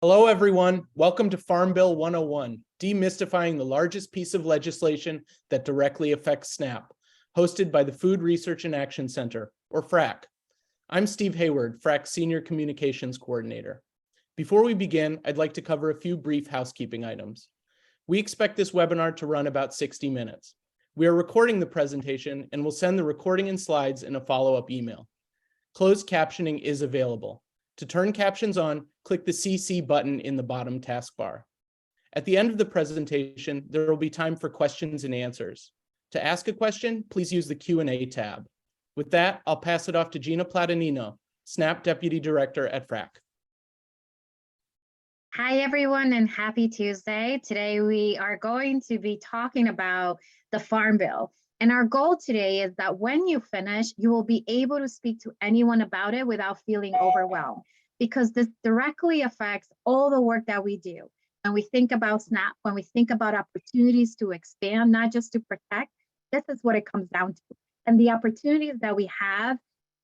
Hello, everyone. Welcome to Farm Bill 101, Demystifying the largest piece of legislation that directly affects SNAP, hosted by the Food Research and Action Center, or FRAC. I'm Steve Hayward, FRAC's Senior Communications Coordinator. Before we begin, I'd like to cover a few brief housekeeping items. We expect this webinar to run about 60 minutes. We are recording the presentation and will send the recording and slides in a follow-up email. Closed captioning is available. To turn captions on, click the CC button in the bottom taskbar. At the end of the presentation, there will be time for questions and answers. To ask a question, please use the Q&A tab. With that, I'll pass it off to Gina Platanino, SNAP Deputy Director at FRAC. Hi, everyone, and happy Tuesday. Today, we are going to be talking about the Farm Bill. And our goal today is that when you finish, you will be able to speak to anyone about it without feeling overwhelmed, because this directly affects all the work that we do. When we think about SNAP, when we think about opportunities to expand, not just to protect, this is what it comes down to. And the opportunities that we have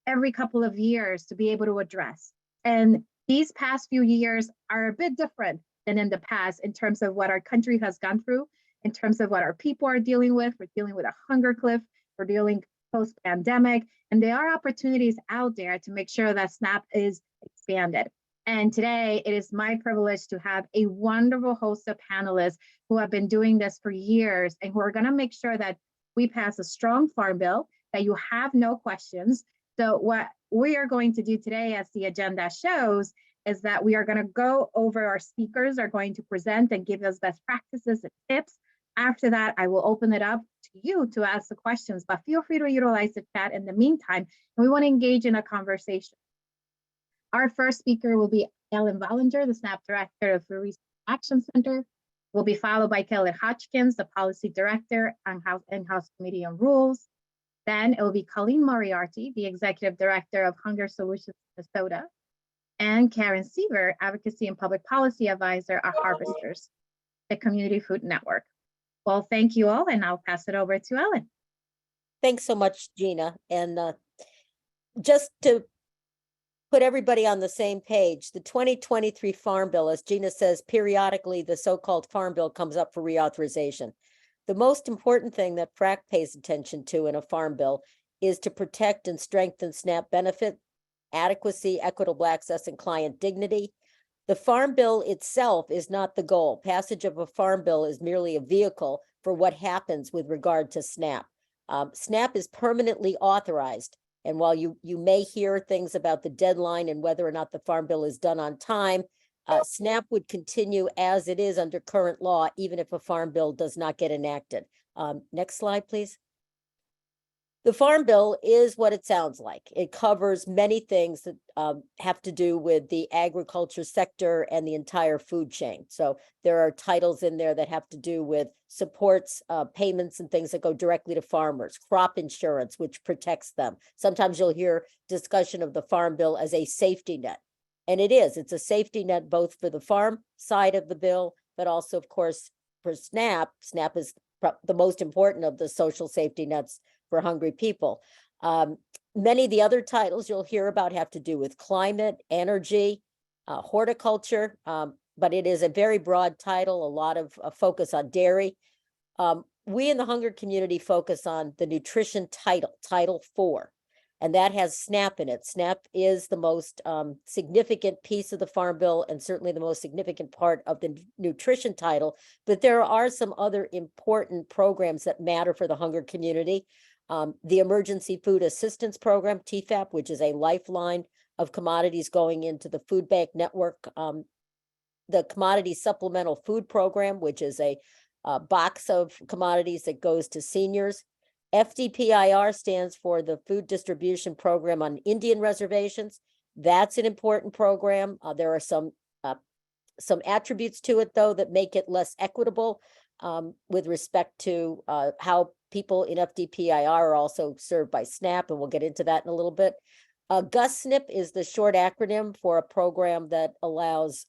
every couple of years to be able to address. And these past few years are a bit different than in the past in terms of what our country has gone through, in terms of what our people are dealing with. We're dealing with a hunger cliff, we're dealing post-pandemic, and there are opportunities out there to make sure that SNAP is expanded. And today, it is my privilege to have a wonderful host of panelists who have been doing this for years and who are gonna make sure that we pass a strong farm bill, that you have no questions. So what we are going to do today, as the agenda shows, is that we are gonna go over, our speakers are going to present and give us best practices and tips. After that, I will open it up to you to ask the questions, but feel free to utilize the chat in the meantime. And we want to engage in a conversation. Our first speaker will be Ellen Vollinger, the SNAP Director of the Food Research Action Center. Will be followed by Kelly Hodgkins, the Policy Director and House Committee on Rules. Then it will be Colleen Moriarty, the Executive Director of Hunger Solutions Minnesota, and Karen Siebert, Advocacy and Public Policy Advisor at Harvesters, the Community Food Network. Well, thank you all, and I'll pass it over to Ellen. Thanks so much, Gina. And just to put everybody on the same page, the 2023 Farm Bill, as Gina says, periodically the so-called Farm Bill comes up for reauthorization. The most important thing that FRAC pays attention to in a Farm Bill is to protect and strengthen SNAP benefit, adequacy, equitable access, and client dignity. The Farm Bill itself is not the goal. Passage of a Farm Bill is merely a vehicle for what happens with regard to SNAP. SNAP is permanently authorized. And while you may hear things about the deadline and whether or not the Farm Bill is done on time, SNAP would continue as it is under current law, even if a Farm Bill does not get enacted. Next slide, please. The Farm Bill is what it sounds like. It covers many things that have to do with the agriculture sector and the entire food chain. So there are titles in there that have to do with supports, payments, and things that go directly to farmers, crop insurance, which protects them. Sometimes you'll hear discussion of the Farm Bill as a safety net. And it is. It's a safety net both for the farm side of the bill, but also, of course, for SNAP. SNAP is the most important of the social safety nets for hungry people. Many of the other titles you'll hear about have to do with climate, energy, horticulture, but it is a very broad title, a lot of focus on dairy. We in the hunger community focus on the nutrition title, Title 4, and that has SNAP in it. SNAP is the most significant piece of the Farm Bill and certainly the most significant part of the nutrition title, but there are some other important programs that matter for the hunger community. The Emergency Food Assistance Program, TFAP, which is a lifeline of commodities going into the food bank network. The Commodity Supplemental Food Program, which is a box of commodities that goes to seniors. FDPIR stands for the Food Distribution Program on Indian Reservations. That's an important program. There are some attributes to it, though, that make it less equitable with respect to how people in FDPIR are also served by SNAP, and we'll get into that in a little bit. GUSNIP is the short acronym for a program that allows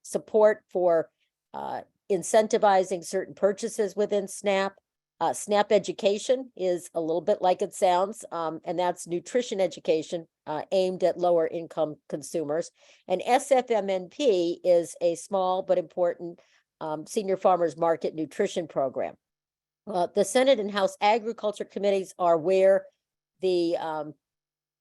support for incentivizing certain purchases within SNAP. SNAP education is a little bit like it sounds, and that's nutrition education aimed at lower income consumers. And SFMNP is a small but important senior farmers market nutrition program. The Senate and House Agriculture Committees are where the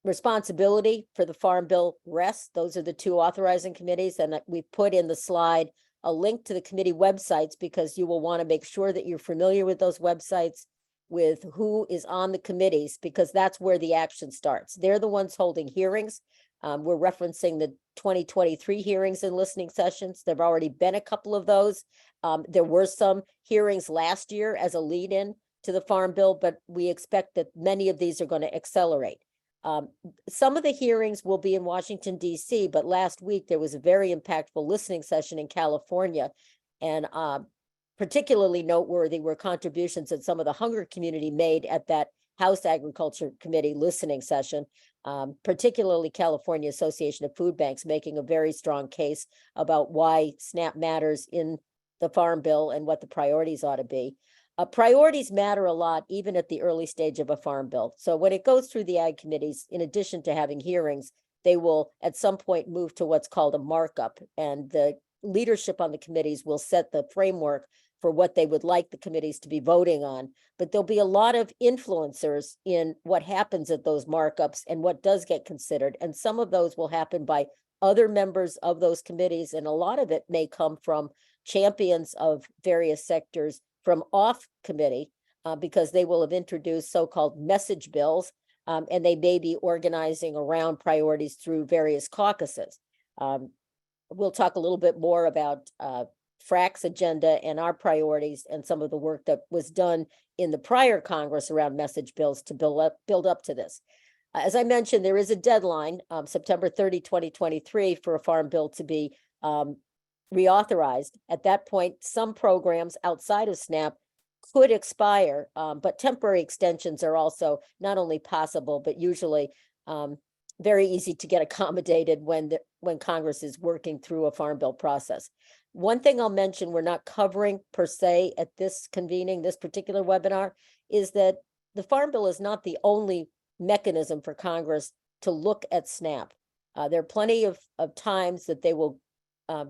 responsibility for the Farm Bill rests. Those are the two authorizing committees, and we put in the slide a link to the committee websites because you will want to make sure that you're familiar with those websites, with who is on the committees, because that's where the action starts. They're the ones holding hearings. We're referencing the 2023 hearings and listening sessions. There've already been a couple of those. There were some hearings last year as a lead-in to the Farm Bill, but we expect that many of these are going to accelerate. Some of the hearings will be in Washington, D.C., but last week there was a very impactful listening session in California, and particularly noteworthy were contributions that some of the hunger community made at that House Agriculture Committee listening session, particularly California Association of Food Banks making a very strong case about why SNAP matters in the Farm Bill and what the priorities ought to be. Priorities matter a lot, even at the early stage of a Farm Bill. So when it goes through the ag committees, in addition to having hearings, they will at some point move to what's called a markup, and the leadership on the committees will set the framework for what they would like the committees to be voting on. But there'll be a lot of influencers in what happens at those markups and what does get considered. And some of those will happen by other members of those committees, and a lot of it may come from champions of various sectors from off committee, because they will have introduced so-called message bills, and they may be organizing around priorities through various caucuses. We'll talk a little bit more about FRAC's agenda and our priorities and some of the work that was done in the prior Congress around message bills to build up to this. As I mentioned, there is a deadline, September 30, 2023, for a Farm Bill to be reauthorized. At that point, some programs outside of SNAP could expire, but temporary extensions are also not only possible, but usually very easy to get accommodated when Congress is working through a Farm Bill process. One thing I'll mention we're not covering per se at this convening, this particular webinar, is that the Farm Bill is not the only mechanism for Congress to look at SNAP. There are plenty of times that they will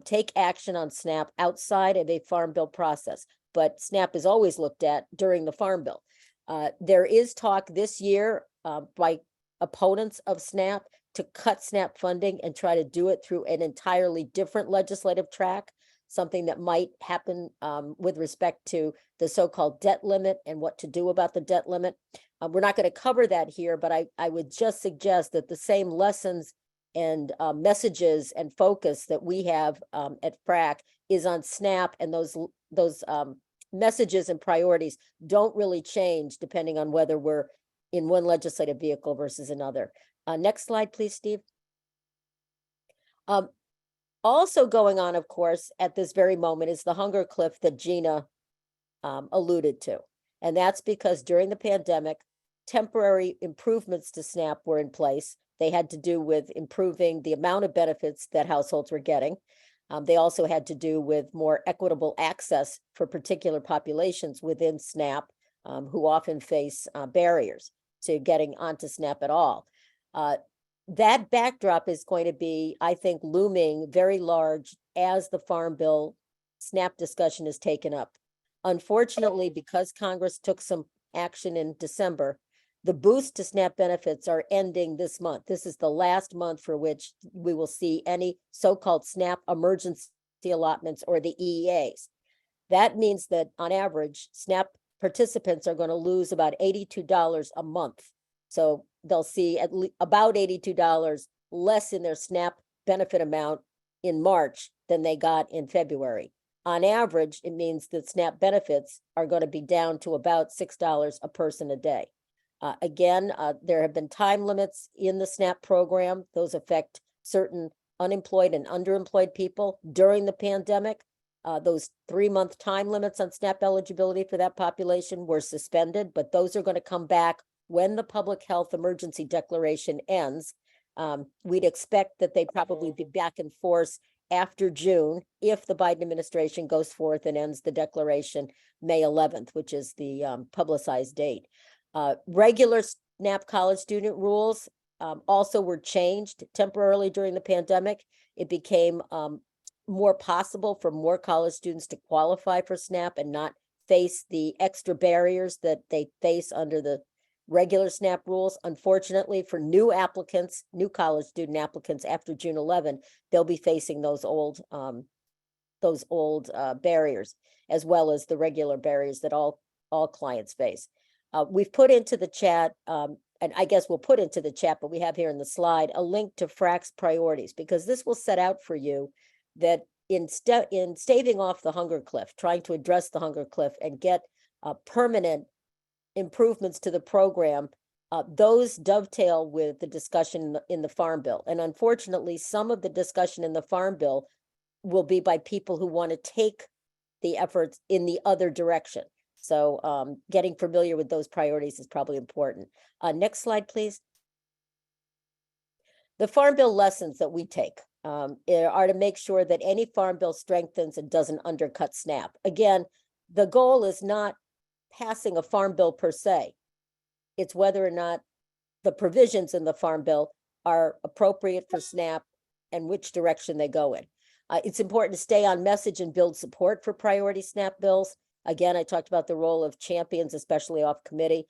take action on SNAP outside of a Farm Bill process, but SNAP is always looked at during the Farm Bill. There is talk this year by opponents of SNAP to cut SNAP funding and try to do it through an entirely different legislative track, something that might happen with respect to the so-called debt limit and what to do about the debt limit. We're not going to cover that here, but I would just suggest that the same lessons and messages and focus that we have at FRAC is on SNAP, and those messages and priorities don't really change depending on whether we're in one legislative vehicle versus another. Next slide, please, Steve. Also going on, of course, at this very moment is the hunger cliff that Gina alluded to. And that's because during the pandemic, temporary improvements to SNAP were in place. They had to do with improving the amount of benefits that households were getting. They also had to do with more equitable access for particular populations within SNAP who often face barriers to getting onto SNAP at all. That backdrop is going to be, I think, looming very large as the Farm Bill SNAP discussion is taken up. Unfortunately, because Congress took some action in December, the boost to SNAP benefits are ending this month. This is the last month for which we will see any so-called SNAP emergency allotments or the EEAs. That means that on average, SNAP participants are going to lose about $82 a month. So they'll see about $82 less in their SNAP benefit amount in March than they got in February. On average, it means that SNAP benefits are going to be down to about $6 a person a day. Again, there have been time limits in the SNAP program. Those affect certain unemployed and underemployed people during the pandemic. Those 3-month time limits on SNAP eligibility for that population were suspended, but those are going to come back when the public health emergency declaration ends. We'd expect that they'd probably be back in force after June if the Biden administration goes forth and ends the declaration May 11th, which is the publicized date. Regular SNAP college student rules also were changed temporarily during the pandemic. It became more possible for more college students to qualify for SNAP and not face the extra barriers that they face under the regular SNAP rules. Unfortunately, for new applicants, new college student applicants after June 11, they'll be facing those old barriers, as well as the regular barriers that all clients face. We've put into the chat, and I guess we'll put into the chat, but we have here in the slide a link to FRAC's priorities, because this will set out for you that in staving off the hunger cliff, trying to address the hunger cliff and get permanent improvements to the program, those dovetail with the discussion in the Farm Bill. And unfortunately, some of the discussion in the Farm Bill will be by people who want to take the efforts in the other direction. So getting familiar with those priorities is probably important. Next slide, please. The Farm Bill lessons that we take are to make sure that any Farm Bill strengthens and doesn't undercut SNAP. Again, the goal is not passing a Farm Bill per se. It's whether or not the provisions in the Farm Bill are appropriate for SNAP and which direction they go in. It's important to stay on message and build support for priority SNAP bills. Again, I talked about the role of champions, especially off committee.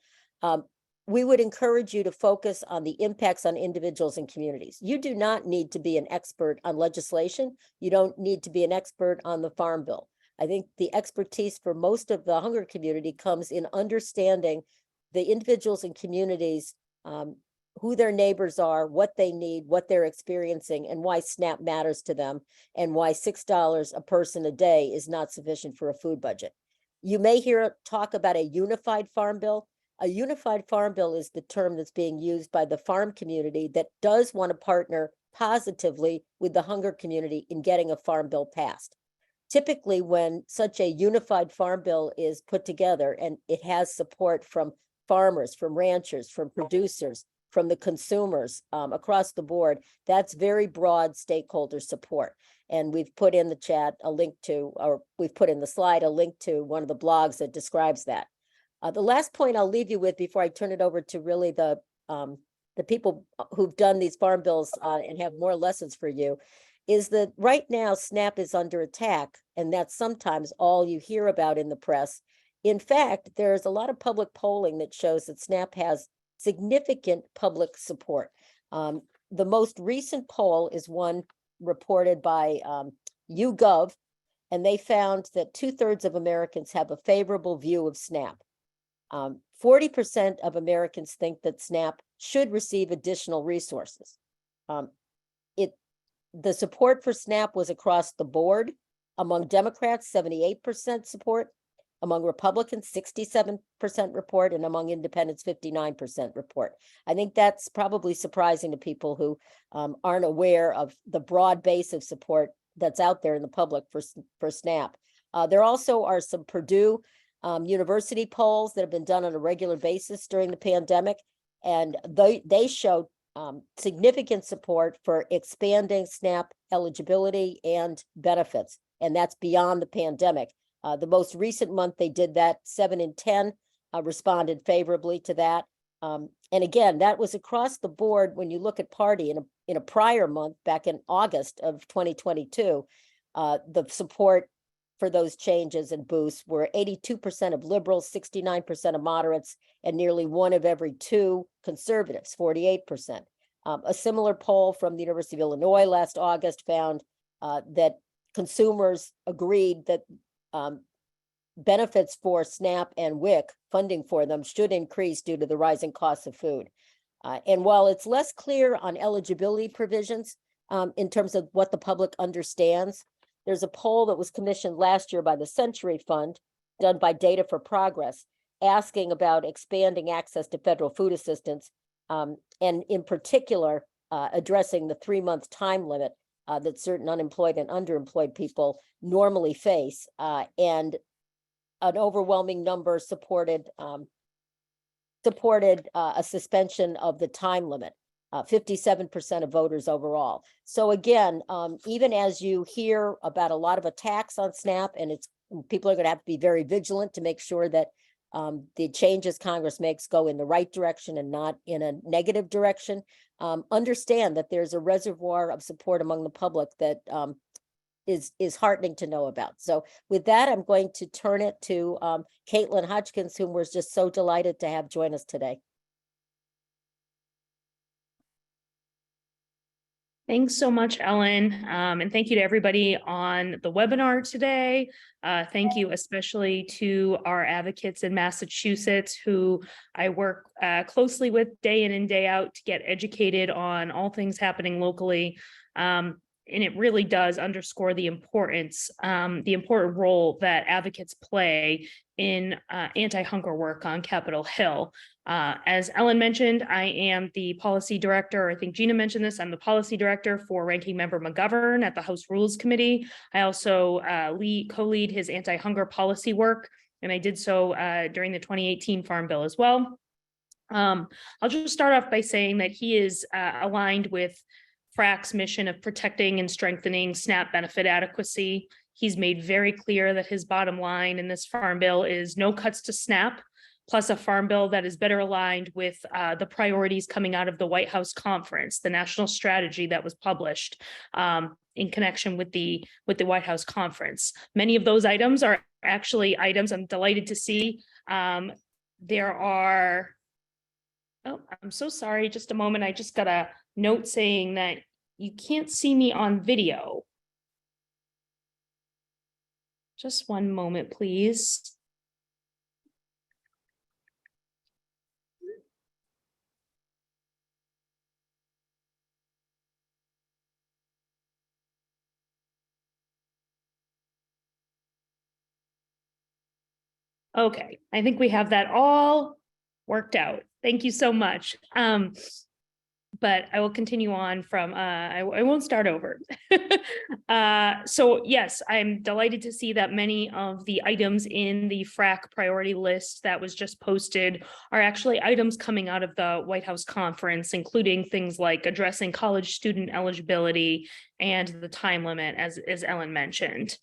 We would encourage you to focus on the impacts on individuals and communities. You do not need to be an expert on legislation. You don't need to be an expert on the Farm Bill. I think the expertise for most of the hunger community comes in understanding the individuals and communities, who their neighbors are, what they need, what they're experiencing, and why SNAP matters to them, and why $6 a person a day is not sufficient for a food budget. You may hear talk about a unified farm bill. A unified farm bill is the term that's being used by the farm community that does want to partner positively with the hunger community in getting a farm bill passed. Typically, when such a unified farm bill is put together and it has support from farmers, from ranchers, from producers, from the consumers across the board, that's very broad stakeholder support. And we've put in the chat a link to, or we've put in the slide a link to one of the blogs that describes that. The last point I'll leave you with before I turn it over to really the people who've done these farm bills and have more lessons for you is that right now SNAP is under attack, and that's sometimes all you hear about in the press. In fact, there's a lot of public polling that shows that SNAP has significant public support. The most recent poll is one reported by YouGov, and they found that 2/3 of Americans have a favorable view of SNAP. 40% of Americans think that SNAP should receive additional resources. The support for SNAP was across the board. Among Democrats, 78% support. Among Republicans, 67% report, and among independents, 59% report. I think that's probably surprising to people who aren't aware of the broad base of support that's out there in the public for SNAP. There also are some Purdue University polls that have been done on a regular basis during the pandemic, and they show significant support for expanding SNAP eligibility and benefits, and that's beyond the pandemic. The most recent month they did that, 7 in 10 responded favorably to that. And again, that was across the board. When you look at party in a prior month, back in August of 2022, the support for those changes and boosts were 82% of liberals, 69% of moderates, and nearly 1 of every 2 conservatives, 48%. A similar poll from the University of Illinois last August found that consumers agreed that benefits for SNAP and WIC, funding for them, should increase due to the rising costs of food. And while it's less clear on eligibility provisions in terms of what the public understands, there's a poll that was commissioned last year by the Century Fund, done by Data for Progress, asking about expanding access to federal food assistance, and in particular, addressing the 3-month time limit that certain unemployed and underemployed people normally face. And an overwhelming number supported a suspension of the time limit. 57% of voters overall. So again, even as you hear about a lot of attacks on SNAP, and people are going to have to be very vigilant to make sure that the changes Congress makes go in the right direction and not in a negative direction. Understand that there's a reservoir of support among the public that is heartening to know about. So with that, I'm going to turn it to Caitlin Hodgkins, whom we're just so delighted to have join us today. Thanks so much, Ellen. And thank you to everybody on the webinar today. Thank you especially to our advocates in Massachusetts who I work closely with day in and day out to get educated on all things happening locally. And it really does underscore the important role that advocates play in anti-hunger work on Capitol Hill. As Ellen mentioned, I am the policy director. I think Gina mentioned this. I'm the policy director for Ranking Member McGovern at the House Rules Committee. I also co-lead his anti-hunger policy work, and I did so during the 2018 Farm Bill as well. I'll just start off by saying that he is aligned with FRAC's mission of protecting and strengthening SNAP benefit adequacy. He's made very clear that his bottom line in this Farm Bill is no cuts to SNAP, plus a Farm Bill that is better aligned with the priorities coming out of the White House conference, the national strategy that was published in connection with the White House conference. Many of those items are actually items I'm delighted to see. There are, oh, I'm so sorry, just a moment. I just got a note saying that you can't see me on video. Just one moment, please. Okay, I think we have that all worked out. Thank you so much. But I will continue on from, I won't start over. So yes, I'm delighted to see that many of the items in the FRAC priority list that was just posted are actually items coming out of the White House conference, including things like addressing college student eligibility and the time limit, as Ellen mentioned.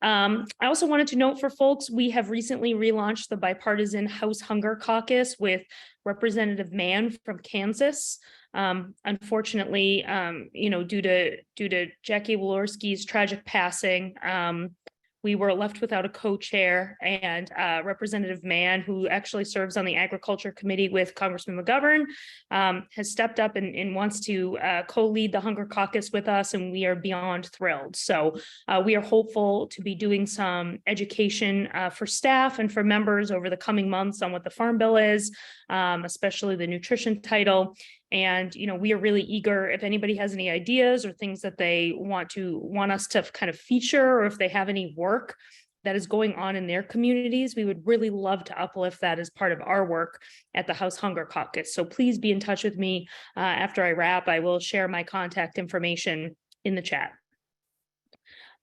I also wanted to note for folks, we have recently relaunched the bipartisan House Hunger Caucus with Representative Mann from Kansas. Unfortunately, due to Jackie Walorski's tragic passing, we were left without a co-chair, and Representative Mann, who actually serves on the Agriculture Committee with Congressman McGovern, has stepped up and wants to co-lead the Hunger Caucus with us, and we are beyond thrilled. So we are hopeful to be doing some education for staff and for members over the coming months on what the Farm Bill is, especially the nutrition title. And, we are really eager if anybody has any ideas or things that they want us to kind of feature, or if they have any work that is going on in their communities, we would really love to uplift that as part of our work at the House Hunger Caucus. So please be in touch with me after I wrap. I will share my contact information in the chat.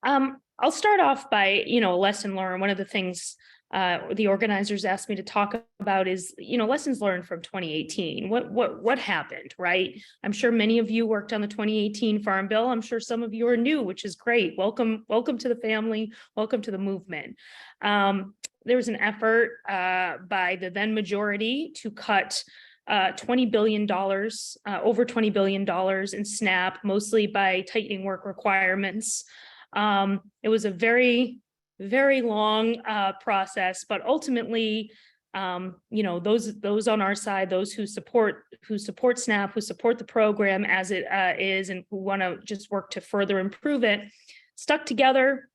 I'll start off by, a lesson learned. One of the things the organizers asked me to talk about is, lessons learned from 2018. What happened, right? I'm sure many of you worked on the 2018 Farm Bill. I'm sure some of you are new, which is great. Welcome to the family. Welcome to the movement. There was an effort by the then majority to cut $20 billion, over $20 billion in SNAP, mostly by tightening work requirements. It was a very long process, but ultimately, those on our side, those who support SNAP, who support the program as it is, and who want to just work to further improve it, stuck together.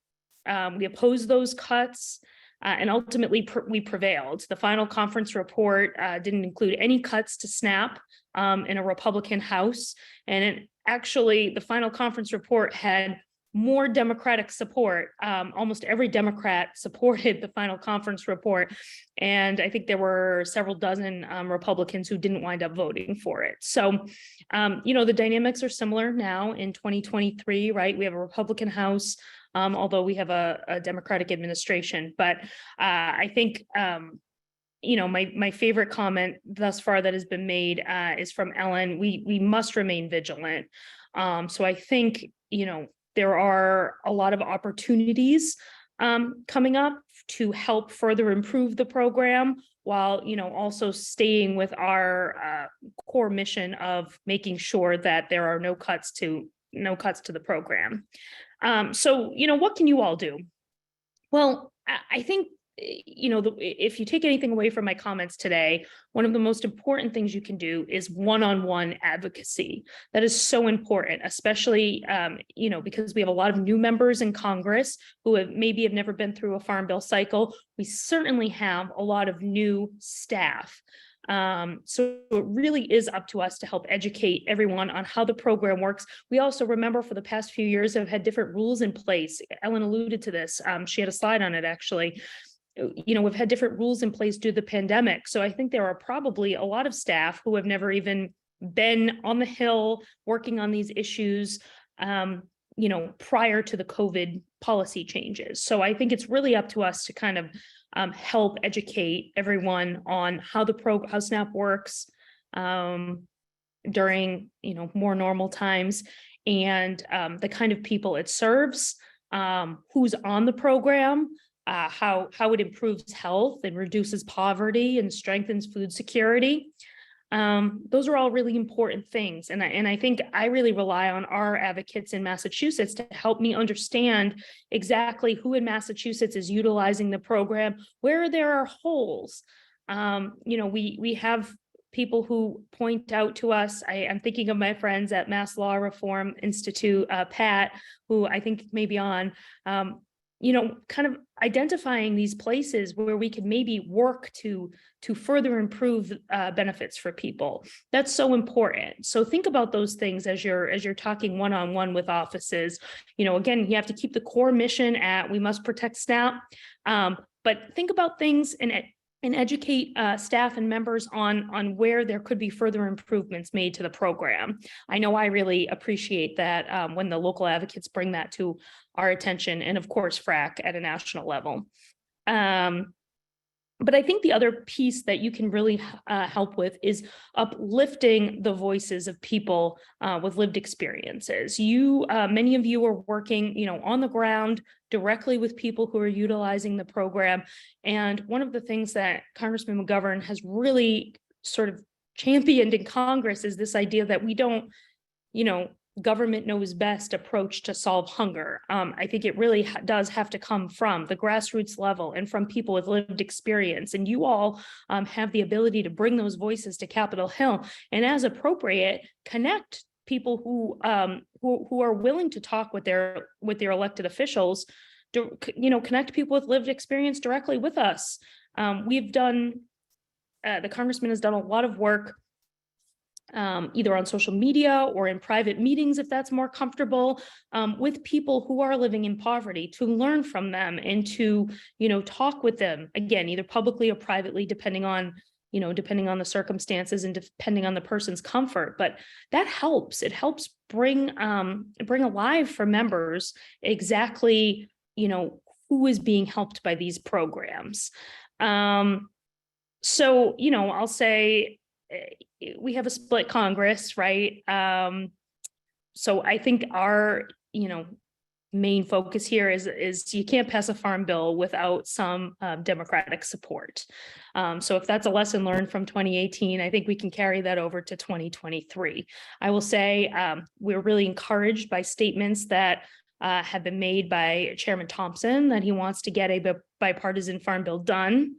We opposed those cuts, and ultimately we prevailed. The final conference report didn't include any cuts to SNAP in a Republican House, and the final conference report had more Democratic support. Almost every Democrat supported the final conference report. And I think there were several dozen Republicans who didn't wind up voting for it. So, the dynamics are similar now in 2023, right? We have a Republican House, although we have a Democratic administration. But I think my favorite comment thus far that has been made is from Ellen. We must remain vigilant. So I think, there are a lot of opportunities coming up to help further improve the program, while, also staying with our core mission of making sure that there are no cuts to the program. So, what can you all do? Well, I think, if you take anything away from my comments today, one of the most important things you can do is one-on-one advocacy. That is so important, especially, because we have a lot of new members in Congress who have never been through a Farm Bill cycle. We certainly have a lot of new staff. So it really is up to us to help educate everyone on how the program works. We also, remember, for the past few years have had different rules in place. Ellen alluded to this. She had a slide on it, actually. We've had different rules in place due to the pandemic. So I think there are probably a lot of staff who have never even been on the Hill working on these issues, prior to the COVID policy changes. So I think it's really up to us to kind of help educate everyone on how how SNAP works during, more normal times, and the kind of people it serves, who's on the program, how it improves health and reduces poverty and strengthens food security. Those are all really important things. And I think I really rely on our advocates in Massachusetts to help me understand exactly who in Massachusetts is utilizing the program, where there are holes. We have people who point out to us. I'm thinking of my friends at Mass Law Reform Institute, Pat, who I think may be on, kind of identifying these places where we could maybe work to further improve benefits for people. That's so important. So think about those things as you're talking one-on-one with offices. Again, you have to keep the core mission at we must protect SNAP, but think about things and educate staff and members on where there could be further improvements made to the program. I know I really appreciate that when the local advocates bring that to our attention, and of course, FRAC at a national level. But I think the other piece that you can really help with is uplifting the voices of people with lived experiences. Many of you are working, on the ground directly with people who are utilizing the program. And one of the things that Congressman McGovern has really sort of championed in Congress is this idea that we don't, government knows best approach to solve hunger. I think it really does have to come from the grassroots level and from people with lived experience. And you all have the ability to bring those voices to Capitol Hill, and as appropriate, connect people who are willing to talk with their elected officials. Connect people with lived experience directly with us. We've done. The congressman has done a lot of work, either on social media or in private meetings, if that's more comfortable, with people who are living in poverty, to learn from them and to, talk with them, again, either publicly or privately, depending on the circumstances and depending on the person's comfort. But that helps. It helps bring alive for members exactly, who is being helped by these programs. So, I'll say, we have a split Congress, right? So I think our, main focus here is you can't pass a farm bill without some Democratic support. So if that's a lesson learned from 2018, I think we can carry that over to 2023. I will say we're really encouraged by statements that have been made by Chairman Thompson that he wants to get a bipartisan farm bill done.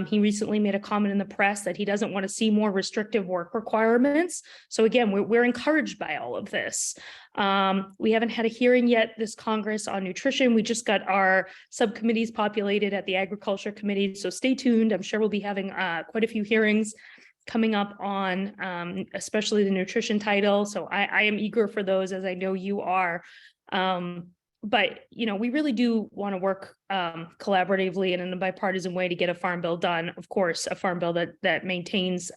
He recently made a comment in the press that he doesn't want to see more restrictive work requirements. So again, we're encouraged by all of this. We haven't had a hearing yet this Congress on nutrition. We just got our subcommittees populated at the Agriculture Committee. So stay tuned. I'm sure we'll be having quite a few hearings coming up on especially the nutrition title. So I am eager for those, as I know you are. But, we really do want to work collaboratively and in a bipartisan way to get a farm bill done. Of course, a farm bill that maintains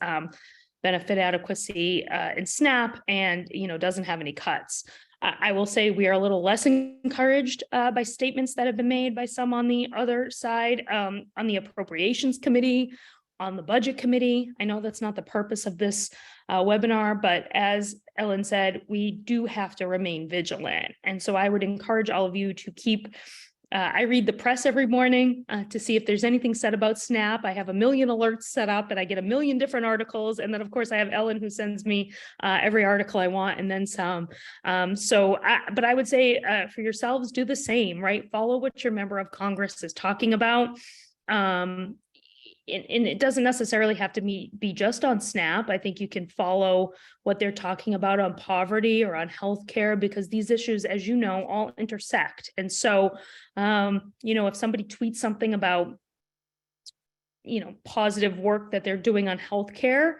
benefit adequacy in SNAP and, doesn't have any cuts. I will say we are a little less encouraged by statements that have been made by some on the other side, on the Appropriations Committee, on the budget committee. I know that's not the purpose of this webinar, but as Ellen said, we do have to remain vigilant. And so I would encourage all of you to keep, I read the press every morning to see if there's anything said about SNAP. I have a million alerts set up and I get a million different articles. And then of course I have Ellen who sends me every article I want and then some. But I would say for yourselves, do the same, right? Follow what your member of Congress is talking about. And it doesn't necessarily have to be just on SNAP. I think you can follow what they're talking about on poverty or on healthcare, because these issues, as you know, all intersect. And so, if somebody tweets something about, positive work that they're doing on healthcare,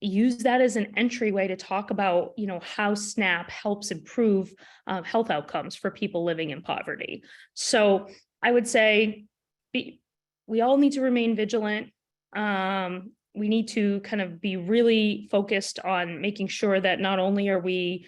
use that as an entryway to talk about, how SNAP helps improve health outcomes for people living in poverty. So I would say, we all need to remain vigilant. We need to kind of be really focused on making sure that not only are we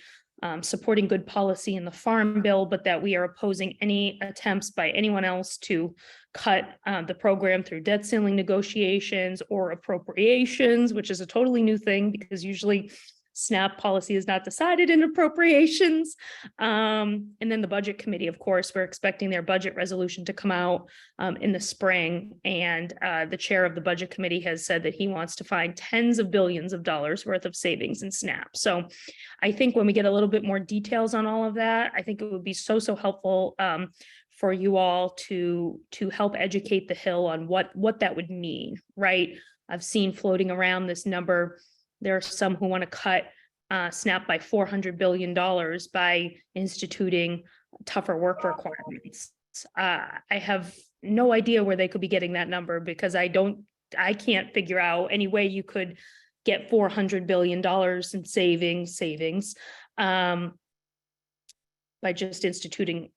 supporting good policy in the Farm Bill, but that we are opposing any attempts by anyone else to cut the program through debt ceiling negotiations or appropriations, which is a totally new thing because usually SNAP policy is not decided in appropriations. And then the budget committee, of course, we're expecting their budget resolution to come out in the spring. And the chair of the budget committee has said that he wants to find tens of billions of dollars worth of savings in SNAP. So I think when we get a little bit more details on all of that, I think it would be so helpful for you all to help educate the Hill on what that would mean, right? I've seen floating around this number. There are some who want to cut SNAP by $400 billion by instituting tougher work requirements. I have no idea where they could be getting that number because I can't figure out any way you could get $400 billion in savings by just instituting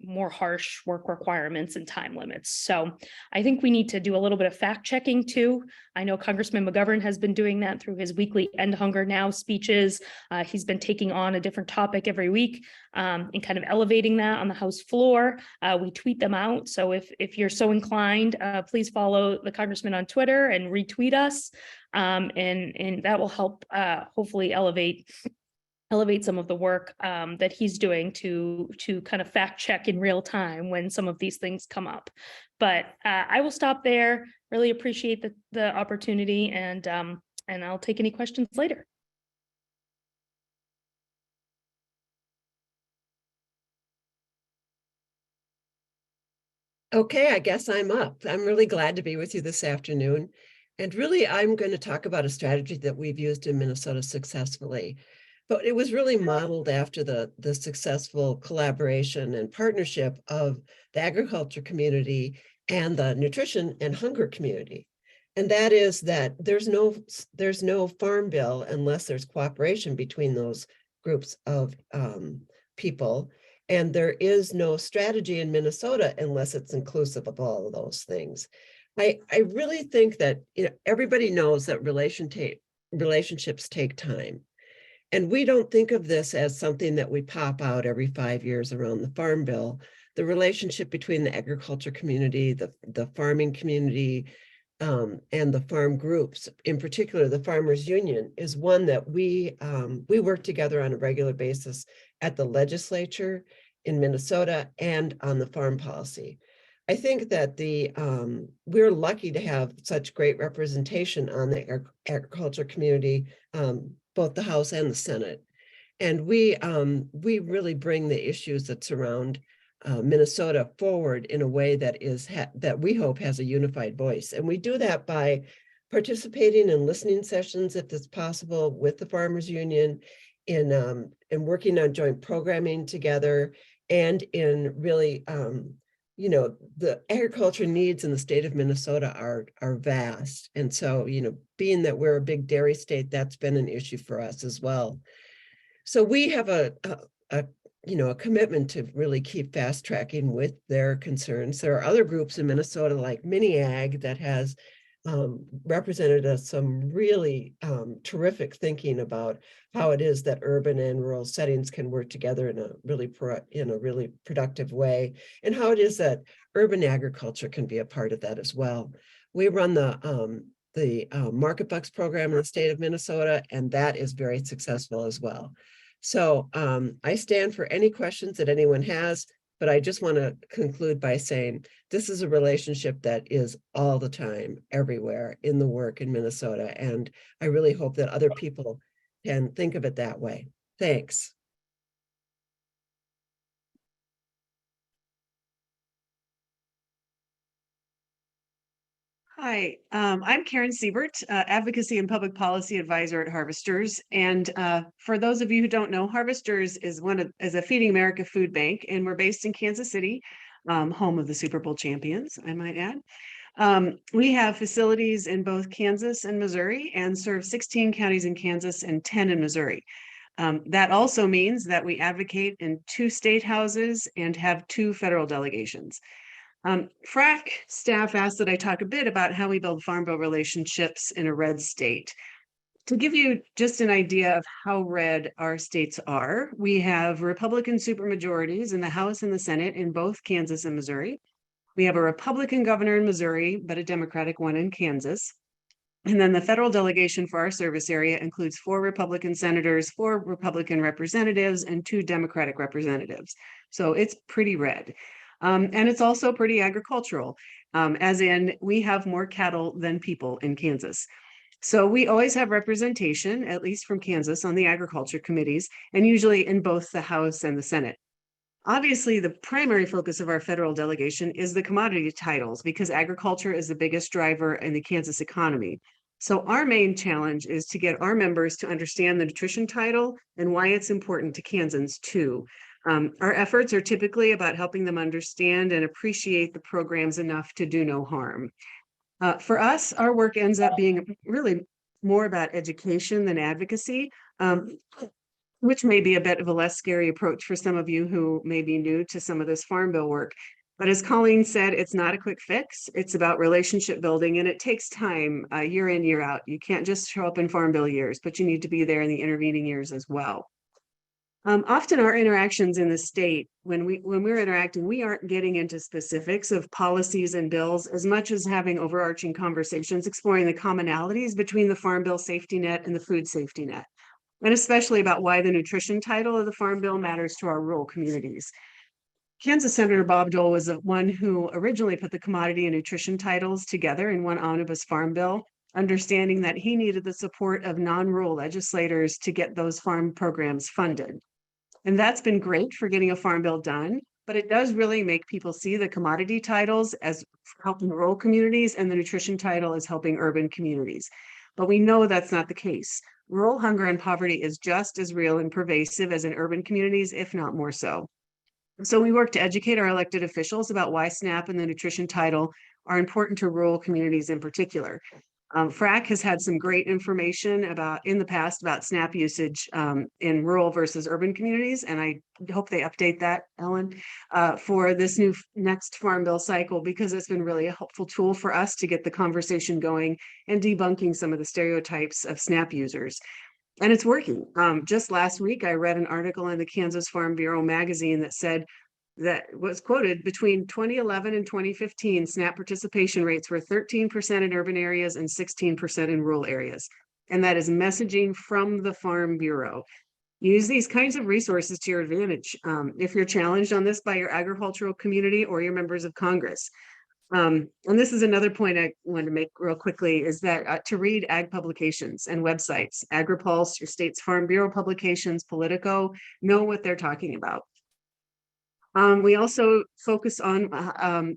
more harsh work requirements and time limits. So I think we need to do a little bit of fact checking too. I know Congressman McGovern has been doing that through his weekly End Hunger Now speeches. He's been taking on a different topic every week and kind of elevating that on the House floor. We tweet them out. So if you're so inclined, please follow the Congressman on Twitter and retweet us. And that will help hopefully elevate some of the work that he's doing to kind of fact check in real time when some of these things come up. But I will stop there. Really appreciate the opportunity, and I'll take any questions later. Okay, I guess I'm up. I'm really glad to be with you this afternoon. And really, I'm going to talk about a strategy that we've used in Minnesota successfully. But it was really modeled after the successful collaboration and partnership of the agriculture community and the nutrition and hunger community. And that is that there's no farm bill unless there's cooperation between those groups of people. And there is no strategy in Minnesota unless it's inclusive of all of those things. I really think that everybody knows that relationships take time. And we don't think of this as something that we pop out every 5 years around the Farm Bill. The relationship between the agriculture community, the farming community, and the farm groups, in particular the Farmers Union, is one that we work together on a regular basis at the legislature in Minnesota and on the farm policy. I think that we're lucky to have such great representation on the agriculture community, both the House and the Senate. And we really bring the issues that surround Minnesota forward in a way that we hope has a unified voice. And we do that by participating in listening sessions, if it's possible, with the Farmers Union, in working on joint programming together, and in really, the agriculture needs in the state of Minnesota are vast. And so, being that we're a big dairy state, that's been an issue for us as well. So we have a commitment to really keep fast tracking with their concerns. There are other groups in Minnesota like Mini Ag that has represented us some really terrific thinking about how it is that urban and rural settings can work together in a really productive way, and how it is that urban agriculture can be a part of that as well. We run the Market Bucks program in the state of Minnesota, and that is very successful as well. So I stand for any questions that anyone has, but I just want to conclude by saying this is a relationship that is all the time, everywhere in the work in Minnesota. And I really hope that other people can think of it that way. Thanks. Hi, I'm Karen Siebert, Advocacy and Public Policy Advisor at Harvesters. And for those of you who don't know, Harvesters is a Feeding America food bank, and we're based in Kansas City, home of the Super Bowl champions, I might add. We have facilities in both Kansas and Missouri and serve 16 counties in Kansas and 10 in Missouri. That also means that we advocate in 2 state houses and have 2 federal delegations. FRAC staff asked that I talk a bit about how we build Farm Bill relationships in a red state. To give you just an idea of how red our states are, we have Republican supermajorities in the House and the Senate in both Kansas and Missouri. We have a Republican governor in Missouri, but a Democratic one in Kansas. And then the federal delegation for our service area includes 4 Republican senators, 4 Republican representatives, and 2 Democratic representatives. So it's pretty red. And it's also pretty agricultural, as in we have more cattle than people in Kansas. So we always have representation, at least from Kansas, on the agriculture committees, and usually in both the House and the Senate. Obviously, the primary focus of our federal delegation is the commodity titles, because agriculture is the biggest driver in the Kansas economy. So our main challenge is to get our members to understand the nutrition title and why it's important to Kansans too. Our efforts are typically about helping them understand and appreciate the programs enough to do no harm. For us, our work ends up being really more about education than advocacy, which may be a bit of a less scary approach for some of you who may be new to some of this Farm Bill work. But as Colleen said, it's not a quick fix. It's about relationship building, and it takes time, year in, year out. You can't just show up in Farm Bill years, but you need to be there in the intervening years as well. Often our interactions in the state, when we're interacting, we aren't getting into specifics of policies and bills as much as having overarching conversations, exploring the commonalities between the Farm Bill safety net and the food safety net, and especially about why the nutrition title of the Farm Bill matters to our rural communities. Kansas Senator Bob Dole was the one who originally put the commodity and nutrition titles together in one omnibus Farm Bill, understanding that he needed the support of non-rural legislators to get those farm programs funded. And that's been great for getting a Farm Bill done, but it does really make people see the commodity titles as helping rural communities and the nutrition title as helping urban communities. But we know that's not the case. Rural hunger and poverty is just as real and pervasive as in urban communities, if not more so. So we work to educate our elected officials about why SNAP and the nutrition title are important to rural communities in particular. FRAC has had some great information in the past about SNAP usage in rural versus urban communities, and I hope they update that, Ellen, for this next Farm Bill cycle, because it's been really a helpful tool for us to get the conversation going and debunking some of the stereotypes of SNAP users. And it's working. Just last week, I read an article in the Kansas Farm Bureau magazine that said that was quoted between 2011 and 2015, SNAP participation rates were 13% in urban areas and 16% in rural areas. And that is messaging from the Farm Bureau. Use these kinds of resources to your advantage if you're challenged on this by your agricultural community or your members of Congress. And this is another point I want to make real quickly, is that to read ag publications and websites, AgriPulse, your state's Farm Bureau publications, Politico, know what they're talking about. We also focus on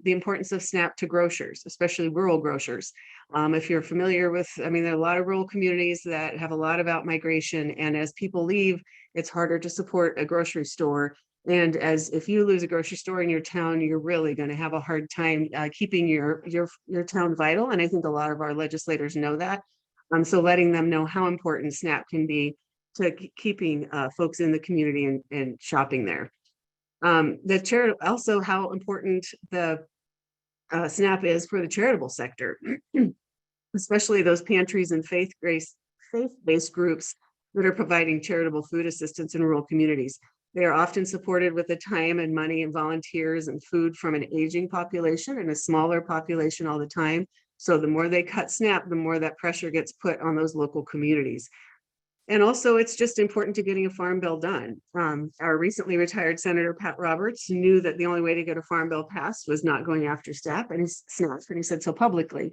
the importance of SNAP to grocers, especially rural grocers. If you're familiar with, there are a lot of rural communities that have a lot of out-migration, and as people leave, it's harder to support a grocery store. And if you lose a grocery store in your town, you're really going to have a hard time keeping your town vital. And I think a lot of our legislators know that. So letting them know how important SNAP can be to keeping folks in the community and shopping there. Also how important the SNAP is for the charitable sector, especially those pantries and faith-based groups that are providing charitable food assistance in rural communities. They are often supported with the time and money and volunteers and food from an aging population and a smaller population all the time. So the more they cut SNAP, the more that pressure gets put on those local communities. And also, it's just important to getting a farm bill done. Our recently retired Senator Pat Roberts knew that the only way to get a farm bill passed was not going after SNAP, and he said so publicly.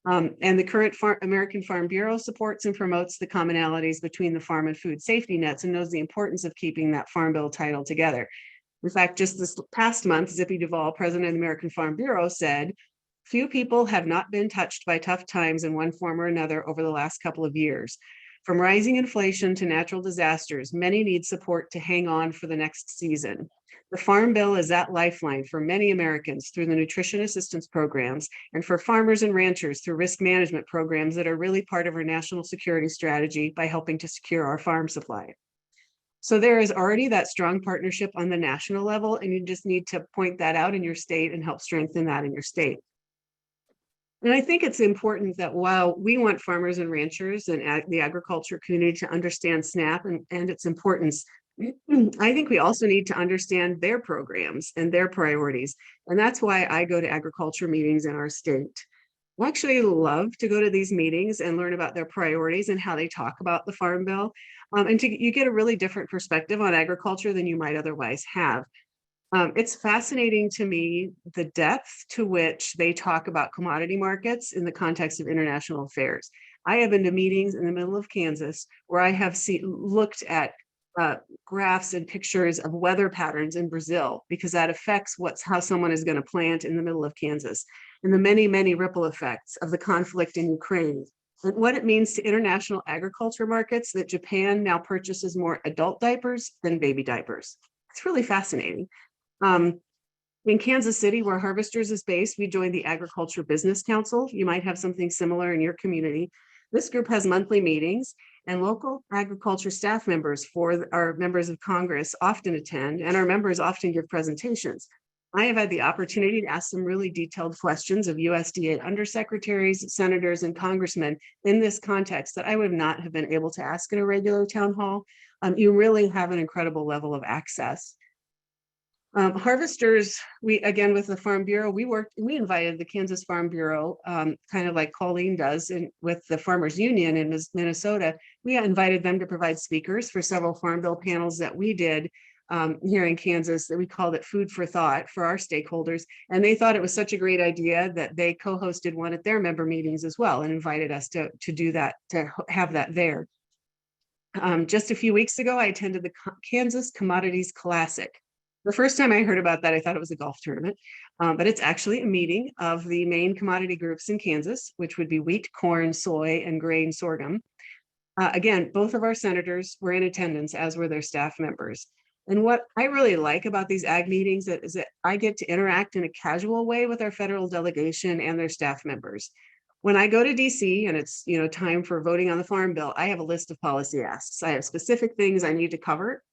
And the current American Farm Bureau supports and promotes the commonalities between the farm and food safety nets and knows the importance of keeping that farm bill title together. In fact, just this past month, Zippy Duvall, president of the American Farm Bureau, said, "Few people have not been touched by tough times in one form or another over the last couple of years. From rising inflation to natural disasters, many need support to hang on for the next season. The Farm Bill is that lifeline for many Americans through the nutrition assistance programs and for farmers and ranchers through risk management programs that are really part of our national security strategy by helping to secure our farm supply." So there is already that strong partnership on the national level, and you just need to point that out in your state and help strengthen that in your state. And I think it's important that while we want farmers and ranchers and the agriculture community to understand SNAP and its importance, I think we also need to understand their programs and their priorities. And that's why I go to agriculture meetings in our state. I actually love to go to these meetings and learn about their priorities and how they talk about the Farm Bill. You get a really different perspective on agriculture than you might otherwise have. It's fascinating to me the depth to which they talk about commodity markets in the context of international affairs. I have been to meetings in the middle of Kansas where I have looked at graphs and pictures of weather patterns in Brazil, because that affects how someone is going to plant in the middle of Kansas, and the many, many ripple effects of the conflict in Ukraine, and what it means to international agriculture markets that Japan now purchases more adult diapers than baby diapers. It's really fascinating. In Kansas City, where Harvesters is based, we joined the Agriculture Business Council. You might have something similar in your community. This group has monthly meetings, and local agriculture staff members for our members of Congress often attend, and our members often give presentations. I have had the opportunity to ask some really detailed questions of USDA undersecretaries, senators, and congressmen in this context that I would not have been able to ask in a regular town hall. You really have an incredible level of access. Harvesters, again, with the Farm Bureau, we invited the Kansas Farm Bureau, kind of like Colleen does with the Farmers Union in Minnesota. We invited them to provide speakers for several Farm Bill panels that we did here in Kansas, that we called it Food for Thought for our stakeholders. And they thought it was such a great idea that they co-hosted one at their member meetings as well and invited us to do that, to have that there. Just a few weeks ago, I attended the Kansas Commodities Classic. The first time I heard about that, I thought it was a golf tournament, but it's actually a meeting of the main commodity groups in Kansas, which would be wheat, corn, soy, and grain sorghum. Again, both of our senators were in attendance, as were their staff members. And what I really like about these ag meetings is that I get to interact in a casual way with our federal delegation and their staff members. When I go to DC and it's time for voting on the Farm Bill, I have a list of policy asks. I have specific things I need to cover.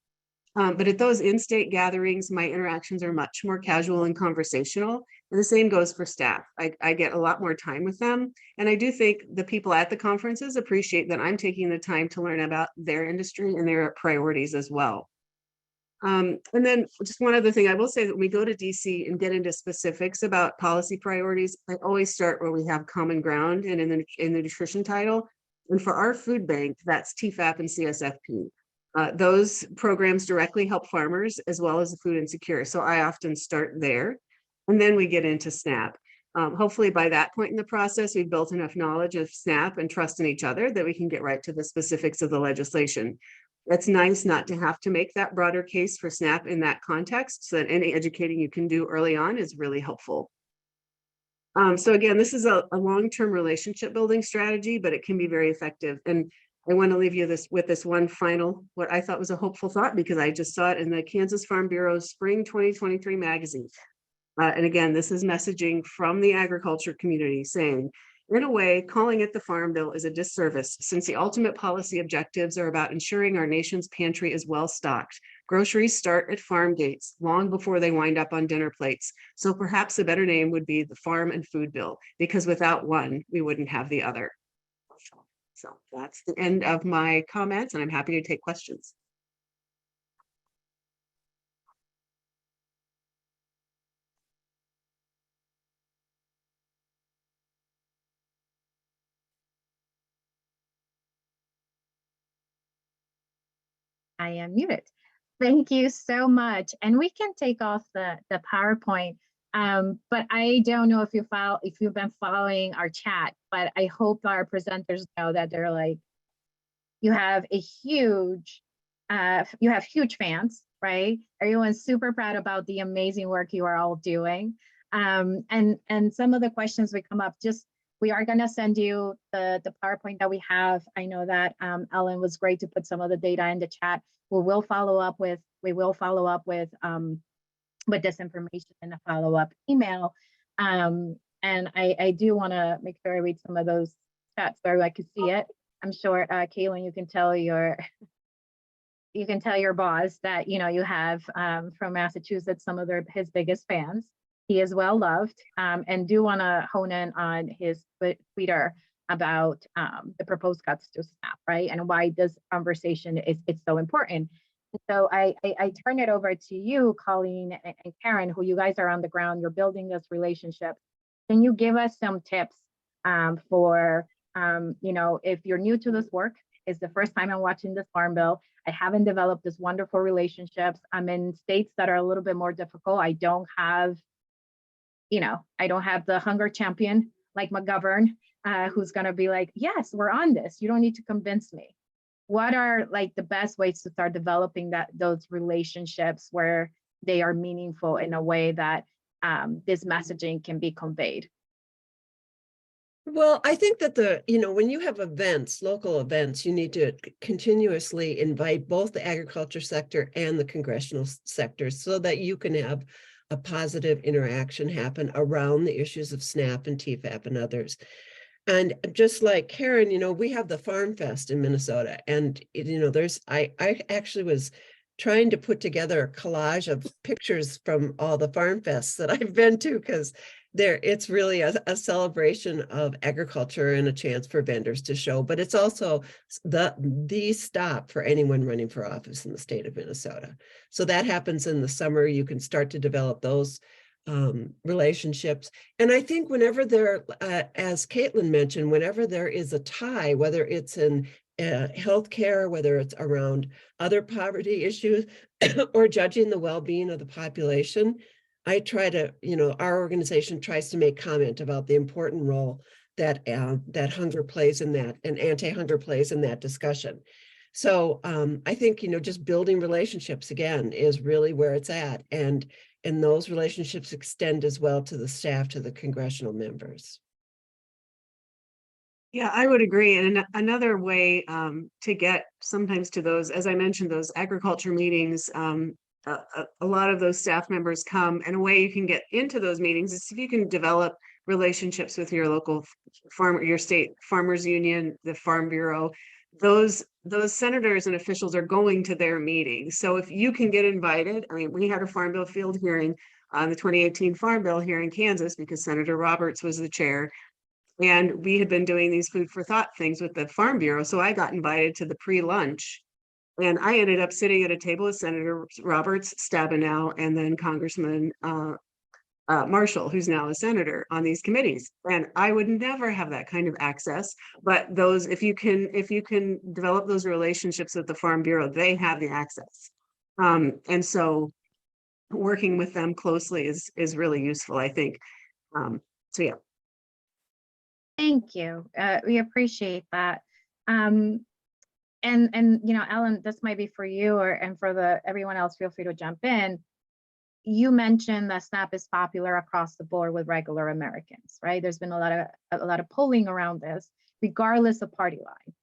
But at those in-state gatherings, my interactions are much more casual and conversational. And the same goes for staff. I get a lot more time with them. And I do think the people at the conferences appreciate that I'm taking the time to learn about their industry and their priorities as well. And then just one other thing, I will say that when we go to DC and get into specifics about policy priorities, I always start where we have common ground and in the nutrition title. And for our food bank, that's TFAP and CSFP. Those programs directly help farmers as well as the food insecure. So I often start there, and then we get into SNAP. Hopefully by that point in the process, we've built enough knowledge of SNAP and trust in each other that we can get right to the specifics of the legislation. It's nice not to have to make that broader case for SNAP in that context, so that any educating you can do early on is really helpful. So again, this is a long-term relationship building strategy, but it can be very effective. And I want to leave you with this one final, what I thought was a hopeful thought, because I just saw it in the Kansas Farm Bureau's Spring 2023 magazine. And again, this is messaging from the agriculture community saying, in a way, calling it the Farm Bill is a disservice, since the ultimate policy objectives are about ensuring our nation's pantry is well stocked. Groceries start at farm gates long before they wind up on dinner plates. So perhaps a better name would be the Farm and Food Bill, because without one, we wouldn't have the other. So that's the end of my comments, and I'm happy to take questions. I am muted. Thank you so much. And we can take off the PowerPoint. But I don't know if you've been following our chat, but I hope our presenters know that they're like, you have huge fans, right? Everyone's super proud about the amazing work you are all doing. And some of the questions we come up, we are going to send you the PowerPoint that we have. I know that Ellen was great to put some of the data in the chat. We will follow up with this information in a follow-up email. And I do want to make sure I read some of those chats so I can see it. I'm sure, Caitlin, you can tell your boss that you have from Massachusetts some of his biggest fans. He is well loved, and do want to hone in on his Twitter about the proposed cuts to SNAP, right? And why this conversation is so important. So I turn it over to you, Colleen and Karen, who you guys are on the ground, you're building this relationship. Can you give us some tips for, if you're new to this work, it's the first time I'm watching this Farm Bill, I haven't developed this wonderful relationships. I'm in states that are a little bit more difficult. I don't have the hunger champion like McGovern, who's gonna be like, yes, we're on this. You don't need to convince me. What are like the best ways to start developing those relationships where they are meaningful in a way that this messaging can be conveyed? Well, I think that when you have events, local events, you need to continuously invite both the agriculture sector and the congressional sector so that you can have a positive interaction happen around the issues of SNAP and TFAP and others. And just like Karen, we have the Farm Fest in Minnesota, and I actually was trying to put together a collage of pictures from all the Farm Fests that I've been to, because it's really a celebration of agriculture and a chance for vendors to show, but it's also the stop for anyone running for office in the state of Minnesota. So that happens in the summer. You can start to develop those relationships. And I think whenever as Caitlin mentioned, whenever there is a tie, whether it's in healthcare, whether it's around other poverty issues or judging the well-being of the population, I try to, our organization tries to make comment about the important role that hunger plays in that, and anti-hunger plays in that discussion. So I think, just building relationships again is really where it's at. And those relationships extend as well to the staff, to the congressional members. Yeah, I would agree. And another way to get sometimes to those, as I mentioned, those agriculture meetings, a lot of those staff members come, and a way you can get into those meetings is if you can develop relationships with your local your state farmers union, the Farm Bureau. Those senators and officials are going to their meetings. So if you can get invited, we had a Farm Bill field hearing on the 2018 Farm Bill here in Kansas because Senator Roberts was the chair. And we had been doing these food for thought things with the Farm Bureau. So I got invited to the pre-lunch, and I ended up sitting at a table with Senator Roberts, Stabenow, and then Congressman Marshall, who's now a senator, on these committees. And I would never have that kind of access, but if you can develop those relationships with the Farm Bureau, they have the access. And so working with them closely is really useful, I think. So yeah. Thank you. We appreciate that. And Ellen, this might be for you and for everyone else, feel free to jump in. You mentioned that SNAP is popular across the board with regular Americans, right? There's been a lot of polling around this, regardless of party line.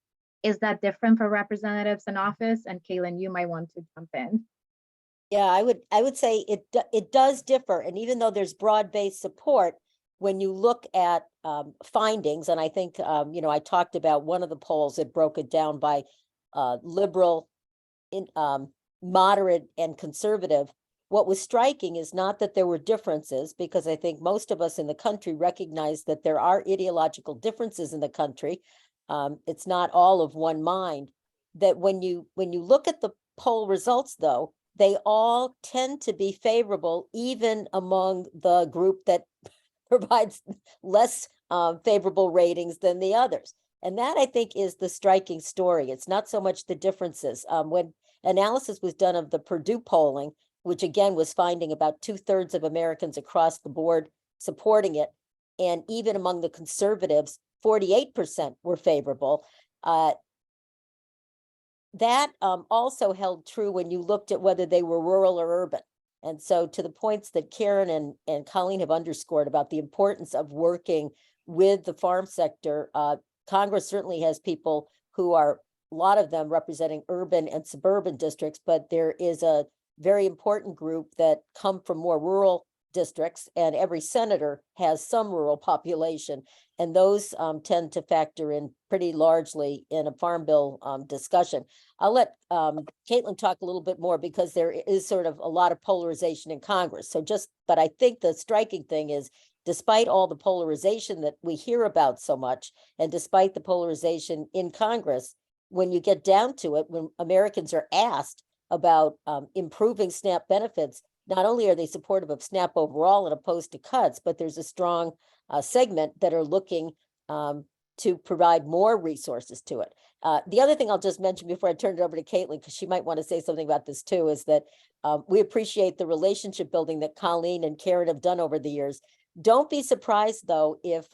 Is that different for representatives in office? And Kaylin, you might want to jump in. Yeah, I would say it does differ. And even though there's broad-based support, when you look at findings, and I think, I talked about one of the polls that broke it down by liberal, moderate, and conservative. What was striking is not that there were differences, because I think most of us in the country recognize that there are ideological differences in the country. It's not all of one mind. That when you look at the poll results, though, they all tend to be favorable, even among the group that provides less favorable ratings than the others. And that, I think, is the striking story. It's not so much the differences. analysis was done of the Purdue polling, which again was finding about 2/3 of Americans across the board supporting it. And even among the conservatives, 48% were favorable. That also held true when you looked at whether they were rural or urban. And so to the points that Karen and Colleen have underscored about the importance of working with the farm sector, Congress certainly has people who are, a lot of them representing urban and suburban districts, but there is a very important group that come from more rural districts, and every senator has some rural population, and those tend to factor in pretty largely in a farm bill discussion. I'll let Caitlin talk a little bit more because there is sort of a lot of polarization in Congress. But I think the striking thing is, despite all the polarization that we hear about so much, and despite the polarization in Congress, when you get down to it, when Americans are asked about improving SNAP benefits, not only are they supportive of SNAP overall and opposed to cuts, but there's a strong segment that are looking to provide more resources to it. The other thing I'll just mention before I turn it over to Caitlin, because she might want to say something about this too, is that we appreciate the relationship building that Colleen and Karen have done over the years. Don't be surprised, though, if